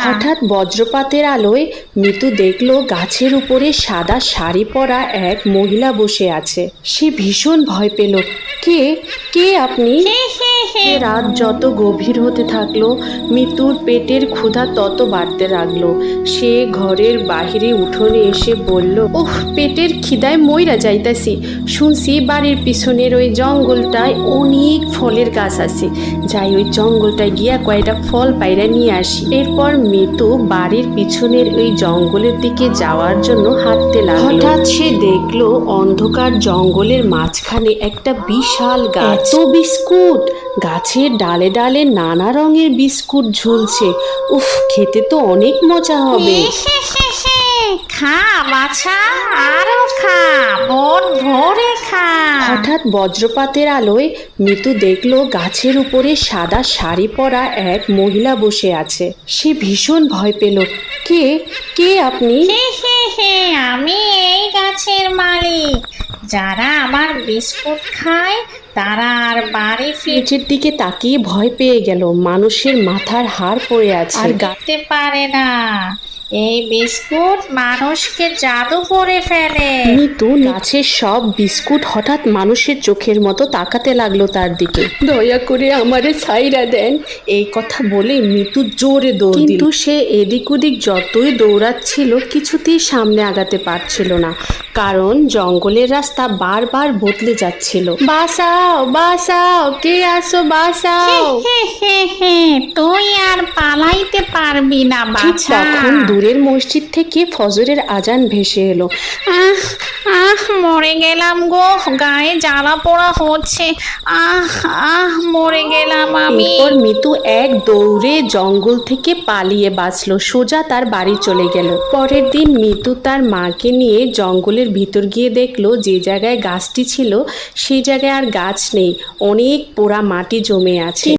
হঠাৎ বজ্রপাতের আলোয় মিতু দেখলো গাছের উপরে সাদা শাড়ি পরা এক মহিলা বসে আছে। সে ভীষণ ভয় পেল। কে কে আপনি? রাত যত গভীর হতে থাকলো, মিতুর পেটের ক্ষুধা তত বাড়তে লাগলো। সে ঘরের বাহিরে উঠোনে এসে বলল, ওহ, পেটের খিদায় মইরা যাইতাছি। শুনছি বাড়ির পিছনের ওই জঙ্গলটায় অনেক ফলের গাছ আছে। যাই ওই জঙ্গলটায় গিয়া কয়েকটা ফল পাইরা নিয়ে আসি। এরপর মিতু বাড়ির পিছনের ওই জঙ্গলের দিকে যাওয়ার জন্য হাঁটতে লাগলো। হঠাৎ সে দেখলো অন্ধকার জঙ্গলের মাঝখানে একটা বিশাল গাছ। এত বিস্কুট! গাছের ডালে ডালে নানা রঙের বিস্কুট ঝুলছে। উফ, খেতে তো অনেক মজা হবে। খা বাছা, আরো খা, মন ভরে খা। হঠাৎ বজ্রপাতের আলোয় মিতু দেখলো গাছের উপরে সাদা শাড়ি পরা এক মহিলা বসে আছে। সে ভীষণ ভয় পেল। কে কে আপনি? আমি এই গাছের মালিক। যারা আমার বিস্কুট খায় তারা আর বাড়ি নিচের দিকে তাকিয়ে ভয় পেয়ে গেল। মানুষের মাথার হাড় পড়ে আছে আর ফিরতে পারে না। এই বিস্কুট মানুষকে জাদু করে ফেলে। মিতু গাছের সব বিস্কুট হঠাৎ মানুষের চোখের মতো তাকাতে লাগলো তার দিকে। দয়া করে আমারে ছাইরা দেন, এই কথা বলে মিতু জোরে দৌড় দিল। কিন্তু সে এদিক ওদিক যতই দৌড়াচ্ছিল কিছুতেই সামনে আগাতে পারছিল না, কারণ জঙ্গলের রাস্তা বারবার বদলে যাচ্ছিল। বাঁচাও বাঁচাও, কে আসো বাঁচাও। তুই আর পালাইতে পারবি না বাছা। তখন দূরের মসজিদ থেকে ফজরের আজান ভেসে এলো। আহ আহ মরে গেলাম গো, গায়ে জ্বালা পোড়া হচ্ছে। আহ আহ মরে গেলাম আমি। এরপর মিতু এক দৌড়ে জঙ্গল থেকে পালিয়ে বাঁচলো, সোজা তার বাড়ি চলে গেল। পরের দিন মিতু তার মাকে নিয়ে জঙ্গলের ভিতর গিয়ে দেখলো যে জায়গায় গাছটি ছিল সেই জায়গায় আর গাছ নেই, অনেক পোড়া মাটি জমে আছে।